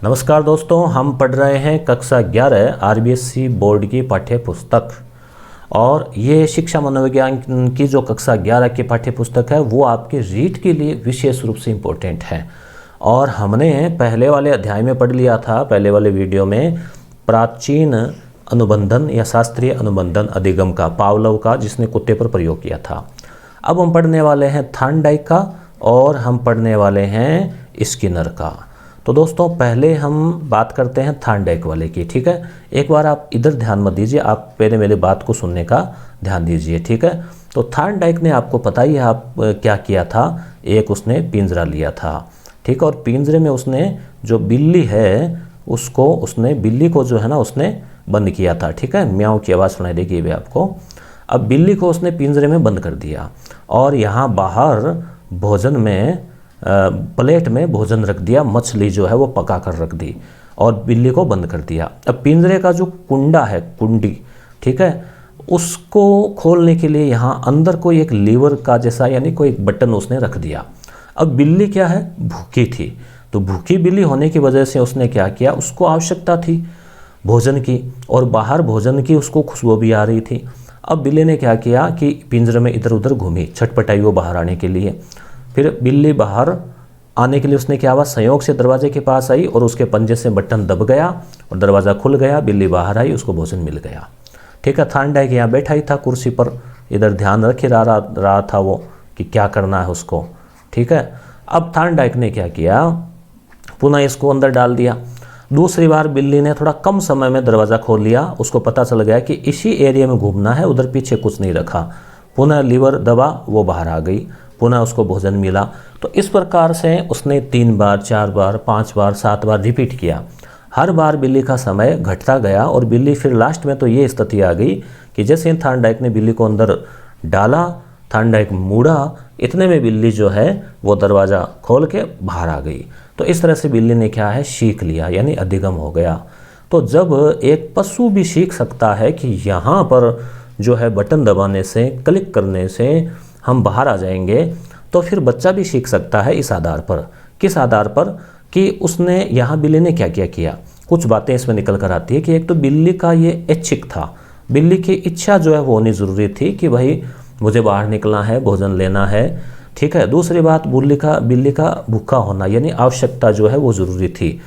नमस्कार दोस्तों, हम पढ़ रहे हैं कक्षा 11 आरबीएससी बोर्ड की पाठ्य पुस्तक। और ये शिक्षा मनोविज्ञान की जो कक्षा 11 की पाठ्य पुस्तक है वो आपके रीट के लिए विशेष रूप से इम्पोर्टेंट है। और हमने पहले वाले अध्याय में पढ़ लिया था, पहले वाले वीडियो में, प्राचीन अनुबंधन या शास्त्रीय अनुबंधन अधिगम का, पावलोव का, जिसने कुत्ते पर प्रयोग किया था। अब हम पढ़ने वाले हैं थॉर्नडाइक का और हम पढ़ने वाले हैं स्किनर का। तो दोस्तों पहले हम बात करते हैं थॉर्नडाइक वाले की, ठीक है। एक बार आप इधर ध्यान मत दीजिए, आप पहले मेरी बात को सुनने का ध्यान दीजिए, ठीक है। तो थॉर्नडाइक ने, आपको पता ही है आप क्या किया था, एक उसने पिंजरा लिया था, ठीक है। और पिंजरे में उसने जो बिल्ली है उसको, उसने बिल्ली को जो है ना उसने बंद किया था, ठीक है। म्याऊं की आवाज़ सुनाई देगी भी आपको। अब बिल्ली को उसने पिंजरे में बंद कर दिया और यहाँ बाहर भोजन में प्लेट में भोजन रख दिया, मछली जो है वो पका कर रख दी और बिल्ली को बंद कर दिया। अब पिंजरे का जो कुंडा है, कुंडी, ठीक है, उसको खोलने के लिए यहाँ अंदर कोई एक लीवर का जैसा, यानी कोई एक बटन उसने रख दिया। अब बिल्ली क्या है, भूखी थी, तो भूखी बिल्ली होने की वजह से उसने क्या किया, उसको आवश्यकता थी भोजन की और बाहर भोजन की उसको खुशबू भी आ रही थी। अब बिल्ली ने क्या किया कि पिंजरे में इधर उधर घूमी, छटपटाई वो बाहर आने के लिए। फिर बिल्ली बाहर आने के लिए उसने क्या हुआ, संयोग से दरवाजे के पास आई और उसके पंजे से बटन दब गया और दरवाज़ा खुल गया, बिल्ली बाहर आई, उसको भोजन मिल गया, ठीक है। थॉर्नडाइक यहाँ बैठा ही था कुर्सी पर, इधर ध्यान रखे रहा था वो कि क्या करना है उसको, ठीक है। अब थॉर्नडाइक ने क्या किया, पुनः इसको अंदर डाल दिया। दूसरी बार बिल्ली ने थोड़ा कम समय में दरवाज़ा खोल लिया, उसको पता चल गया कि इसी एरिया में घूमना है, उधर पीछे कुछ नहीं रखा। पुनः लीवर दबा, वो बाहर आ गई, पुनः उसको भोजन मिला। तो इस प्रकार से उसने 3 बार, 4 बार, 5 बार, 7 बार रिपीट किया। हर बार बिल्ली का समय घटता गया और बिल्ली फिर लास्ट में तो ये स्थिति आ गई कि जैसे थॉर्नडाइक ने बिल्ली को अंदर डाला, थॉर्नडाइक मुड़ा, इतने में बिल्ली जो है वो दरवाज़ा खोल के बाहर आ गई। तो इस तरह से बिल्ली ने क्या है, सीख लिया, यानी अधिगम हो गया। तो जब एक पशु भी सीख सकता है कि यहाँ पर जो है बटन दबाने से, क्लिक करने से हम बाहर आ जाएंगे, तो फिर बच्चा भी सीख सकता है। इस आधार पर, किस आधार पर, कि उसने यहाँ बिल्ली ने क्या क्या किया। कुछ बातें इसमें निकल कर आती है कि एक तो बिल्ली का ये ऐच्छिक था, बिल्ली की इच्छा जो है वो होनी ज़रूरी थी कि भाई मुझे बाहर निकलना है, भोजन लेना है, ठीक है। दूसरी बात, बिल्ली का भूखा होना, यानी आवश्यकता जो है वो ज़रूरी थी,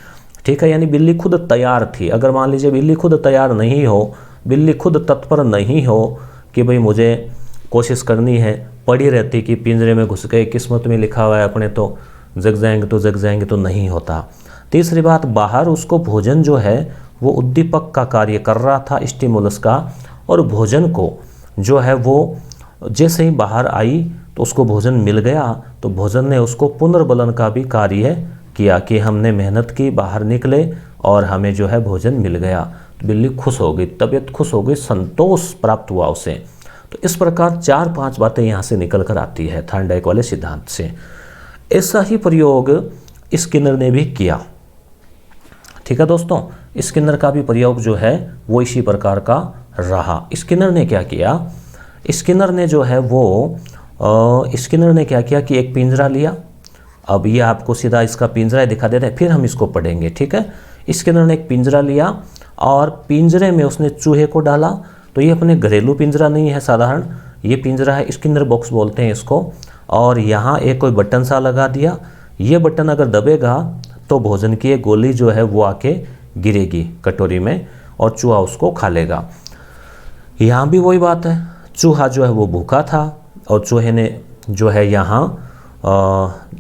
ठीक है। यानी बिल्ली खुद तैयार थी। अगर मान लीजिए बिल्ली खुद तैयार नहीं हो, बिल्ली खुद तत्पर नहीं हो कि भाई मुझे कोशिश करनी है, पड़ी रहती कि पिंजरे में घुस गए, किस्मत में लिखा हुआ है अपने तो जग जाएंगे, तो नहीं होता। तीसरी बात, बाहर उसको भोजन जो है वो उद्दीपक का कार्य कर रहा था, स्टिमुलस का, और भोजन को जो है वो जैसे ही बाहर आई तो उसको भोजन मिल गया, तो भोजन ने उसको पुनर्बलन का भी कार्य किया कि हमने मेहनत की, बाहर निकले और हमें जो है भोजन मिल गया। तो बिल्ली खुश हो गई, तबीयत खुश हो गई, संतोष प्राप्त हुआ उसे। तो इस प्रकार 4-5 बातें यहाँ से निकल कर आती है थॉर्नडाइक वाले सिद्धांत से। ऐसा ही प्रयोग स्किनर ने भी किया, ठीक है दोस्तों। स्किनर का भी प्रयोग जो है वो इसी प्रकार का रहा। स्किनर ने क्या किया, स्किनर ने जो है वो स्किनर ने क्या किया कि एक पिंजरा लिया। अब ये आपको सीधा इसका पिंजरा दिखा देते हैं, फिर हम इसको पढ़ेंगे, ठीक है। स्किनर ने एक पिंजरा लिया और पिंजरे में उसने चूहे को डाला। तो ये अपने घरेलू पिंजरा नहीं है साधारण, ये पिंजरा है, स्किनर बॉक्स बोलते हैं इसको। और यहाँ एक कोई बटन सा लगा दिया, ये बटन अगर दबेगा तो भोजन की एक गोली जो है वो आके गिरेगी कटोरी में और चूहा उसको खा लेगा। यहाँ भी वही बात है, चूहा जो है वो भूखा था और चूहे ने जो है यहाँ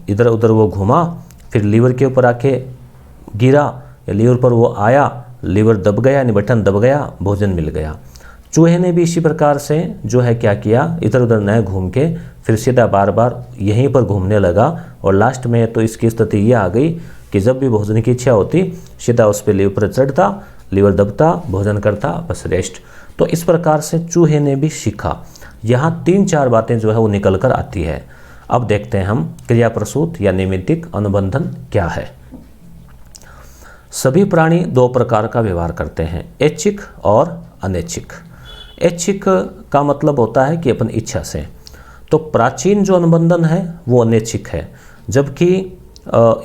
इधर उधर वो घूमा, फिर लीवर के ऊपर आके गिरा, लीवर पर वो आया, लीवर दब गया, यानी बटन दब गया, भोजन मिल गया। चूहे ने भी इसी प्रकार से जो है क्या किया, इधर उधर न घूम के फिर सीधा बार बार यहीं पर घूमने लगा और लास्ट में तो इसकी स्थिति ये आ गई कि जब भी भोजन की इच्छा होती सीधा उस पर लीवर पर चढ़ता, लीवर दबता, भोजन करता, बस रेस्ट। तो इस प्रकार से चूहे ने भी सीखा। यहाँ 3-4 बातें जो है वो निकल कर आती है। अब देखते हैं हम क्रिया प्रसूत या नैमित्तिक अनुबंधन क्या है। सभी प्राणी 2 प्रकार का व्यवहार करते हैं, ऐच्छिक और अनैच्छिक। ऐच्छिक का मतलब होता है कि अपन इच्छा से, तो प्राचीन जो अनुबंधन है वो अनैच्छिक है, जबकि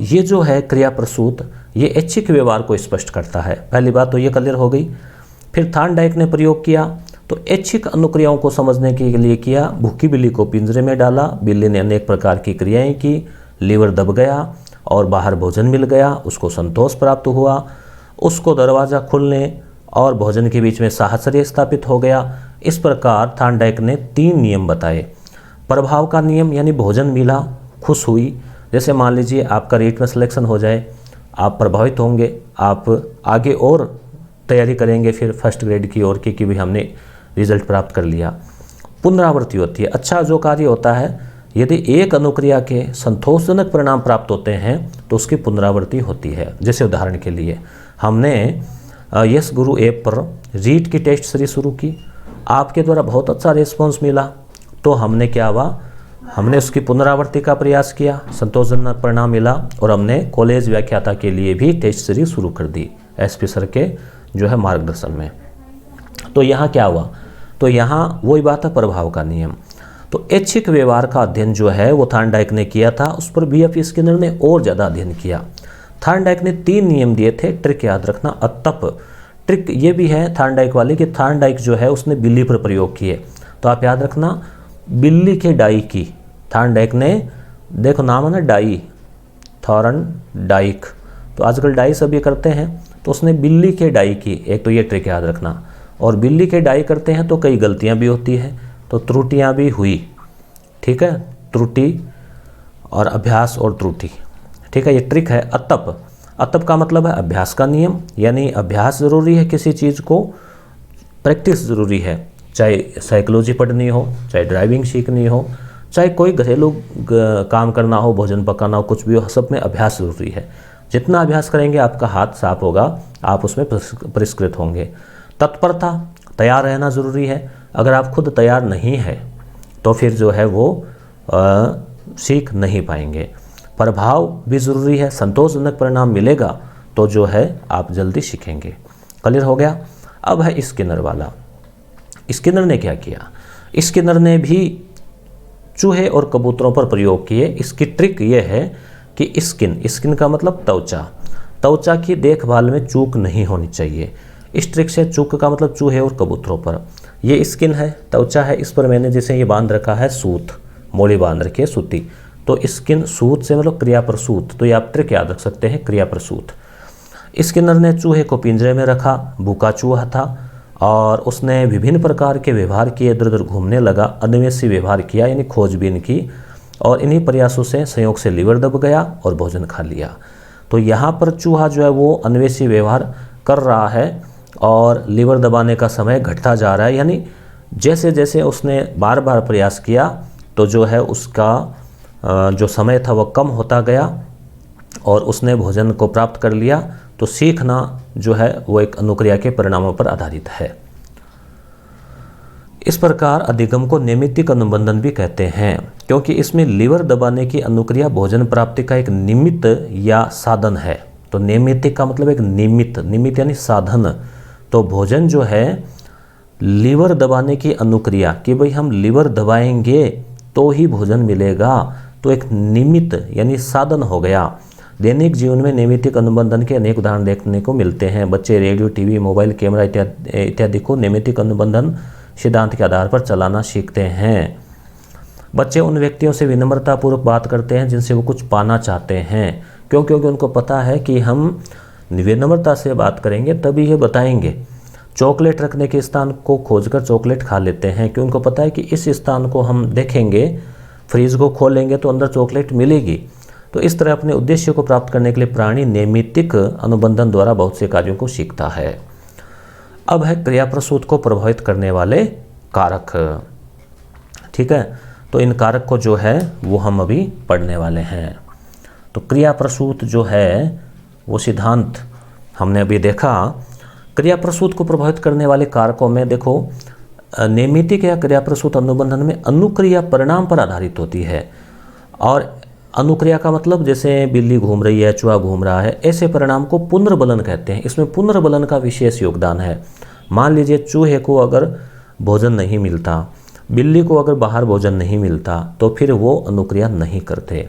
ये जो है क्रिया प्रसूत ये ऐच्छिक व्यवहार को स्पष्ट करता है। पहली बात तो ये क्लियर हो गई। फिर थार्नडाइक ने प्रयोग किया तो ऐच्छिक अनुक्रियाओं को समझने के लिए किया। भूखी बिल्ली को पिंजरे में डाला, बिल्ली ने अनेक प्रकार की क्रियाएं की, लीवर दब गया और बाहर भोजन मिल गया, उसको संतोष प्राप्त हुआ, उसको दरवाज़ा खुलने और भोजन के बीच में साहचर्य स्थापित हो गया। इस प्रकार थार्नडाइक ने 3 नियम बताए। प्रभाव का नियम यानी भोजन मिला, खुश हुई। जैसे मान लीजिए आपका रीट में सिलेक्शन हो जाए, आप प्रभावित होंगे, आप आगे और तैयारी करेंगे फिर फर्स्ट ग्रेड की ओर की कि भी हमने रिजल्ट प्राप्त कर लिया। पुनरावृत्ति होती है। अच्छा जो कार्य होता है, यदि एक अनुक्रिया के संतोषजनक परिणाम प्राप्त होते हैं तो उसकी पुनरावृत्ति होती है। जैसे उदाहरण के लिए हमने यस गुरु ऐप पर रीट की टेस्ट सीरीज शुरू की, आपके द्वारा बहुत अच्छा रिस्पॉन्स मिला, तो हमने क्या हुआ, हमने उसकी पुनरावृत्ति का प्रयास किया, संतोषजनक परिणाम मिला और हमने कॉलेज व्याख्याता के लिए भी टेस्ट सीरीज शुरू कर दी एसपी सर के जो है मार्गदर्शन में। तो यहाँ क्या हुआ, तो यहाँ वही बात है प्रभाव का नियम। तो ऐच्छिक व्यवहार का अध्ययन जो है वो थार्नडाइक ने किया था, उस पर बीएफ स्किनर ने और ज़्यादा अध्ययन किया। थार्नडाइक ने 3 नियम दिए थे। ट्रिक याद रखना, अतप ट्रिक ये भी है थार्नडाइक वाले कि थार्नडाइक जो है उसने बिल्ली पर प्रयोग किए। तो आप याद रखना, बिल्ली के डाई की थार्नडाइक ने, देखो नाम है ना डाई, थॉर्नडाइक, तो आजकल डाई सभी करते हैं, तो उसने बिल्ली के डाई की। एक तो ये ट्रिक याद रखना। और बिल्ली के डाई करते हैं तो कई गलतियां भी होती हैं, तो त्रुटियां भी हुई। ठीक है, त्रुटि और अभ्यास और त्रुटि। ठीक है, ये ट्रिक है अतप। अतप का मतलब है अभ्यास का नियम, यानी अभ्यास ज़रूरी है, किसी चीज़ को प्रैक्टिस ज़रूरी है। चाहे साइकोलॉजी पढ़नी हो, चाहे ड्राइविंग सीखनी हो, चाहे कोई घरेलू काम करना हो, भोजन पकाना हो, कुछ भी हो, सब में अभ्यास ज़रूरी है। जितना अभ्यास करेंगे आपका हाथ साफ होगा, आप उसमें परिष्कृत होंगे। तत्परता, तैयार रहना ज़रूरी है। अगर आप खुद तैयार नहीं है तो फिर जो है वो सीख नहीं पाएंगे। प्रभाव भी ज़रूरी है, संतोषजनक परिणाम मिलेगा तो जो है आप जल्दी सीखेंगे। क्लियर हो गया। अब है स्किनर वाला। स्किनर ने क्या किया, स्किनर ने भी चूहे और कबूतरों पर प्रयोग किए। इसकी ट्रिक ये है कि स्किन का मतलब त्वचा की देखभाल में चूक नहीं होनी चाहिए। इस ट्रिक से चूक का मतलब चूहे और कबूतरों पर। ये स्किन है, त्वचा है, इस पर मैंने जैसे ये बांध रखा है सूत, मोड़ी बांध रखी है सूती, तो स्किन सूत से मतलब क्रिया प्रसूत। तो ये आप ट्रिक याद रख सकते हैं, क्रिया प्रसूत। स्किनर ने चूहे को पिंजरे में रखा, भूखा चूहा था और उसने विभिन्न प्रकार के व्यवहार किए, इधर उधर घूमने लगा, अन्वेषी व्यवहार किया यानी खोजबीन की, और इन्हीं प्रयासों से संयोग से लीवर दब गया और भोजन खा लिया। तो यहाँ पर चूहा जो है वो अन्वेषी व्यवहार कर रहा है और लीवर दबाने का समय घटता जा रहा है, यानी जैसे जैसे उसने बार बार प्रयास किया तो जो है उसका जो समय था वो कम होता गया और उसने भोजन को प्राप्त कर लिया। तो सीखना जो है वो एक अनुक्रिया के परिणामों पर आधारित है। इस प्रकार अधिगम को नैमित्तिक अनुबंधन भी कहते हैं, क्योंकि इसमें लीवर दबाने की अनुक्रिया भोजन प्राप्ति का एक निमित्त या साधन है। तो नैमित्तिक का मतलब एक निमित्त यानी साधन। तो भोजन जो है लीवर दबाने की अनुक्रिया कि भाई हम लीवर दबाएंगे तो ही भोजन मिलेगा, तो एक निमित्त यानी साधन हो गया। दैनिक जीवन में नैमित्तिक अनुबंधन के अनेक उदाहरण देखने को मिलते हैं। बच्चे रेडियो, टीवी, मोबाइल, कैमरा इत्यादि को नैमित्तिक अनुबंधन सिद्धांत के आधार पर चलाना सीखते हैं। बच्चे उन व्यक्तियों से विनम्रतापूर्वक बात करते हैं जिनसे वो कुछ पाना चाहते हैं, क्योंकि उनको पता है कि हम विनम्रता से बात करेंगे तभी ये बताएंगे। चॉकलेट रखने के स्थान को खोजकर चॉकलेट खा लेते हैं, क्योंकि उनको पता है कि इस स्थान को हम देखेंगे, फ्रीज को खोलेंगे तो अंदर चॉकलेट मिलेगी। तो इस तरह अपने उद्देश्य को प्राप्त करने के लिए प्राणी नैमित्तिक अनुबंधन द्वारा बहुत से कार्यों को सीखता है। अब है क्रिया प्रसूत को प्रभावित करने वाले कारक। ठीक है, तो इन कारक को जो है वो हम अभी पढ़ने वाले हैं। तो क्रिया प्रसूत जो है वो सिद्धांत हमने अभी देखा। क्रिया प्रसूत को प्रभावित करने वाले कारकों में देखो, नैमित्तिक या क्रिया प्रसूत अनुबंधन में अनुक्रिया परिणाम पर आधारित होती है। और अनुक्रिया का मतलब जैसे बिल्ली घूम रही है, चूहा घूम रहा है, ऐसे परिणाम को पुनर्बलन कहते हैं। इसमें पुनर्बलन का विशेष योगदान है। मान लीजिए चूहे को अगर भोजन नहीं मिलता, बिल्ली को अगर बाहर भोजन नहीं मिलता, तो फिर वो अनुक्रिया नहीं करते।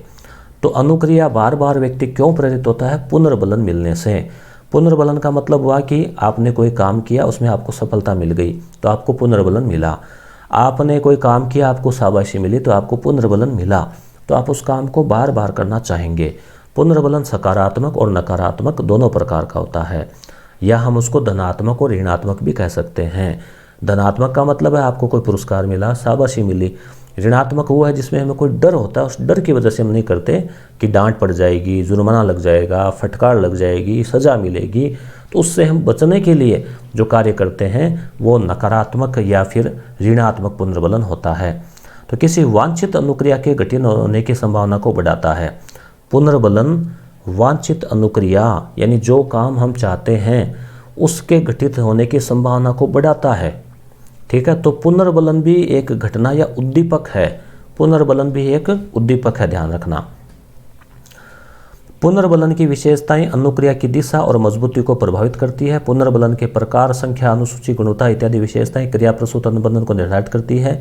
तो अनुक्रिया बार बार व्यक्ति क्यों प्रेरित होता है? पुनर्बलन मिलने से। पुनर्बलन का मतलब हुआ कि आपने कोई काम किया, उसमें आपको सफलता मिल गई तो आपको पुनर्बलन मिला। आपने कोई काम किया, आपको शाबाशी मिली तो आपको पुनर्बलन मिला, तो आप उस काम को बार बार करना चाहेंगे। पुनर्बलन सकारात्मक और नकारात्मक दोनों प्रकार का होता है, या हम उसको धनात्मक और ऋणात्मक भी कह सकते हैं। धनात्मक का मतलब है आपको कोई पुरस्कार मिला, शाबाशी मिली। ऋणात्मक वो है जिसमें हमें कोई डर होता है, उस डर की वजह से हम नहीं करते कि डांट पड़ जाएगी, जुर्माना लग जाएगा, फटकार लग जाएगी, सज़ा मिलेगी, तो उससे हम बचने के लिए जो कार्य करते हैं वो नकारात्मक या फिर ऋणात्मक पुनर्बलन होता है। तो किसी वांछित अनुक्रिया के घटित होने की संभावना को बढ़ाता है। पुनर्बलन वांछित अनुक्रिया यानी जो काम हम चाहते हैं उसके घटित होने की संभावना को बढ़ाता है। ठीक है, तो पुनर्बलन भी एक घटना या उद्दीपक है। पुनर्बलन भी एक उद्दीपक है, ध्यान रखना। पुनर्बलन की विशेषताएं अनुक्रिया की दिशा और मजबूती को प्रभावित करती है। पुनर्बलन के प्रकार, संख्या, अनुसूची, गुणवत्ता इत्यादि विशेषताएं क्रिया प्रसूत अनुबंधन को निर्धारित करती है।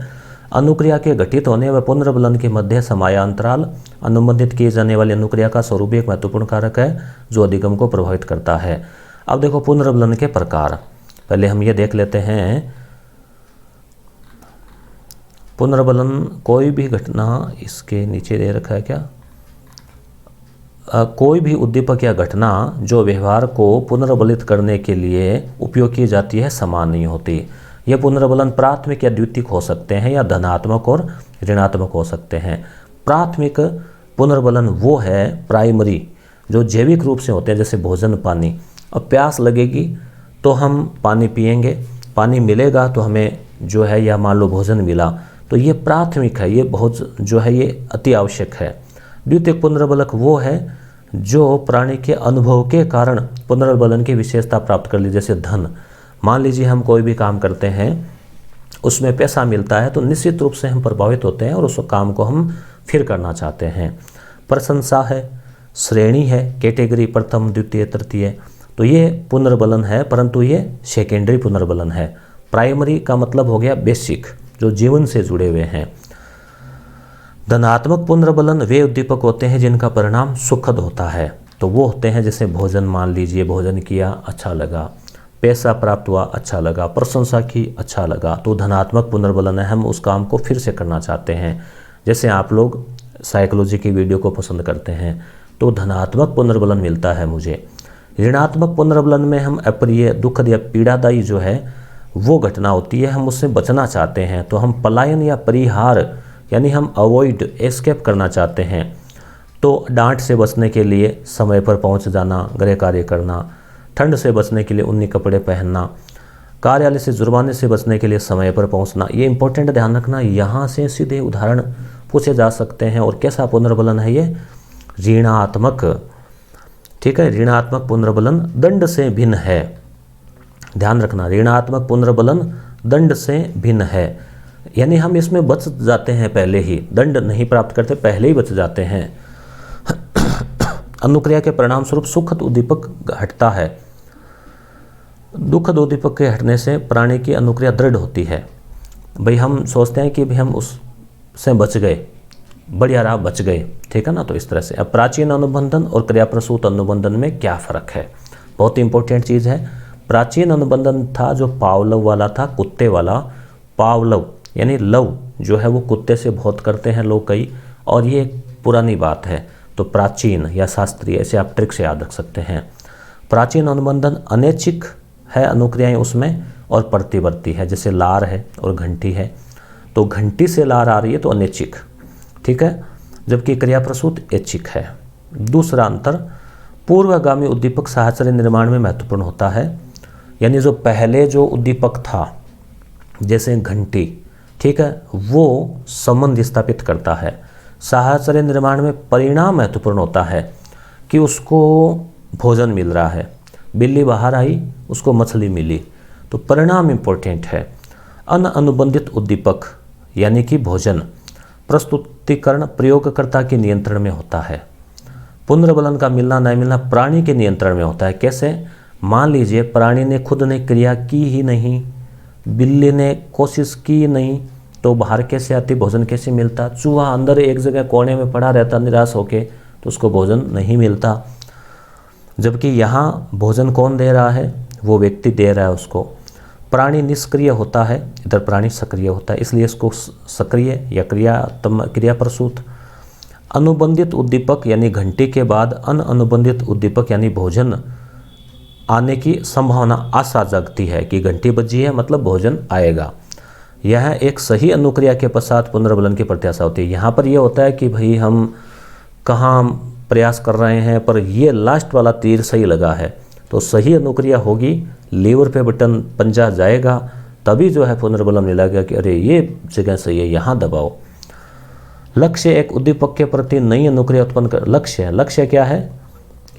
अनुक्रिया के घटित होने व पुनर्बलन के मध्य समयांतराल अनुबंधित किए जाने वाली अनुक्रिया का स्वरूप एक महत्वपूर्ण कारक है जो अधिगम को प्रभावित करता है। अब देखो पुनर्बलन के प्रकार, पहले हम ये देख लेते हैं। पुनर्बलन कोई भी घटना, इसके नीचे दे रखा है क्या, कोई भी उद्दीपक या घटना जो व्यवहार को पुनर्बलित करने के लिए उपयोग की जाती है समान नहीं होती। यह पुनर्बलन प्राथमिक या द्वितीयक हो सकते हैं या धनात्मक और ऋणात्मक हो सकते हैं। प्राथमिक पुनर्बलन वो है प्राइमरी, जो जैविक रूप से होते हैं, जैसे भोजन, पानी। अब प्यास लगेगी तो हम पानी पिएंगे, पानी मिलेगा तो हमें जो है, या मान लो भोजन मिला, तो ये प्राथमिक है, ये बहुत जो है ये अति आवश्यक है। द्वितीयक पुनर्बलक वो है जो प्राणी के अनुभव के कारण पुनर्बलन की विशेषता प्राप्त कर ली। जैसे धन, मान लीजिए हम कोई भी काम करते हैं, उसमें पैसा मिलता है तो निश्चित रूप से हम प्रभावित होते हैं और उस काम को हम फिर करना चाहते हैं। प्रशंसा है, श्रेणी है, कैटेगरी, प्रथम, द्वितीय, तृतीय, तो ये पुनर्बलन है, परंतु ये सेकेंडरी पुनर्बलन है। प्राइमरी का मतलब हो गया बेसिक, जो जीवन से जुड़े हुए हैं। धनात्मक पुनर्बलन वे उद्दीपक होते हैं जिनका परिणाम सुखद होता है। तो वो होते हैं जैसे भोजन, मान लीजिए भोजन किया, अच्छा लगा, पैसा प्राप्त हुआ, अच्छा लगा, प्रशंसा की, अच्छा लगा, तो धनात्मक पुनर्बलन है, हम उस काम को फिर से करना चाहते हैं। जैसे आप लोग साइकोलॉजी की वीडियो को पसंद करते हैं तो धनात्मक पुनर्बलन मिलता है मुझे। ऋणात्मक पुनर्बलन में हम अप्रिय, दुखद या पीड़ादायी जो है वो घटना होती है, हम उससे बचना चाहते हैं, तो हम पलायन या परिहार यानी हम अवॉइड, एस्केप करना चाहते हैं। तो डांट से बचने के लिए समय पर पहुंच जाना, गृह कार्य करना, ठंड से बचने के लिए ऊनी कपड़े पहनना, कार्यालय से जुर्माने से बचने के लिए समय पर पहुंचना। ये इंपॉर्टेंट ध्यान रखना, यहाँ से सीधे उदाहरण पूछे जा सकते हैं। और कैसा पुनर्बलन है ये? ऋणात्मक। ठीक है, ऋणात्मक पुनर्बलन दंड से भिन्न है। ध्यान रखना, ऋणात्मक पुनर्बलन दंड से भिन्न है, यानी हम इसमें बच जाते हैं, पहले ही दंड नहीं प्राप्त करते, पहले ही बच जाते हैं। अनुक्रिया के परिणाम स्वरूप सुखद उद्दीपक हटता है। दुखद उद्दीपक के हटने से प्राणी की अनुक्रिया दृढ़ होती है। भाई हम सोचते हैं कि भाई हम उससे बच गए, बढ़िया रहा, बच गए, ठीक है ना। तो इस तरह से अब प्राचीन अनुबंधन और क्रियाप्रसूत अनुबंधन में क्या फ़र्क है? बहुत ही इंपॉर्टेंट चीज़ है। प्राचीन अनुबंधन था जो पावलव वाला था, कुत्ते वाला। पावलव यानी लव जो है वो कुत्ते से बहुत करते हैं लोग कई, और ये एक पुरानी बात है। तो प्राचीन या शास्त्रीय, ऐसे आप ट्रिक से याद रख सकते हैं। प्राचीन अनुबंधन अनैच्छिक है अनुक्रियाएं उसमें, और प्रतिवर्ती है, जैसे लार है और घंटी है। तो घंटी से लार आ रही है तो अनैच्छिक, ठीक है, जबकि क्रियाप्रसूत ऐच्छिक है। दूसरा अंतर, पूर्वगामी उद्दीपक साहचर्य निर्माण में महत्वपूर्ण होता है, यानी जो पहले जो उद्दीपक था जैसे घंटी, ठीक है, वो संबंध स्थापित करता है। साहचर्य निर्माण में परिणाम महत्वपूर्ण होता है कि उसको भोजन मिल रहा है, बिल्ली बाहर आई, उसको मछली मिली, तो परिणाम इम्पोर्टेंट है। अनुबंधित उद्दीपक यानी कि भोजन, प्रस्तुतिकरण प्रयोगकर्ता के नियंत्रण में होता है। पुनर्बलन का मिलना न मिलना प्राणी के नियंत्रण में होता है। कैसे? मान लीजिए प्राणी ने खुद ने क्रिया की ही नहीं, बिल्ली ने कोशिश की नहीं, तो बाहर कैसे आती, भोजन कैसे मिलता? चूहा अंदर एक जगह कोने में पड़ा रहता निराश होके, तो उसको भोजन नहीं मिलता। जबकि यहाँ भोजन कौन दे रहा है, वो व्यक्ति दे रहा है उसको। प्राणी निष्क्रिय होता है, इधर प्राणी सक्रिय होता है, इसलिए इसको सक्रिय या क्रिया प्रसूत। अनुबंधित उद्दीपक यानी घंटी के बाद अनुबंधित उद्दीपक यानी भोजन आने की संभावना आशा जगती है कि घंटी बजी है मतलब भोजन आएगा। यह एक सही अनुक्रिया के पश्चात पुनर्बलन की प्रत्याशा होती है। यहाँ पर यह होता है कि भाई हम कहाँ प्रयास कर रहे हैं पर ये लास्ट वाला तीर सही लगा है, तो सही अनुक्रिया होगी, लीवर पे बटन पंजा जाएगा, तभी जो है पुनर्बलम मिलेगा कि अरे ये जगह सही है, यहाँ दबाओ। लक्ष्य एक उद्दीपक के प्रति नई अनुक्रिया उत्पन्न कर, लक्ष्य क्या है,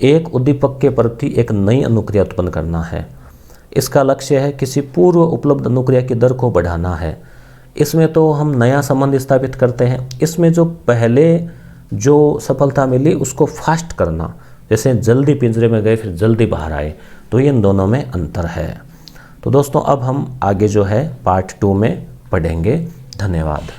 एक उद्दीपक के प्रति एक नई अनुक्रिया उत्पन्न करना है। इसका लक्ष्य है किसी पूर्व उपलब्ध अनुक्रिया की दर को बढ़ाना है। इसमें तो हम नया संबंध स्थापित करते हैं, इसमें जो पहले जो सफलता मिली उसको फास्ट करना, जैसे जल्दी पिंजरे में गए फिर जल्दी बाहर आए, तो इन दोनों में अंतर है। तो दोस्तों अब हम आगे जो है पार्ट 2 में पढ़ेंगे। धन्यवाद।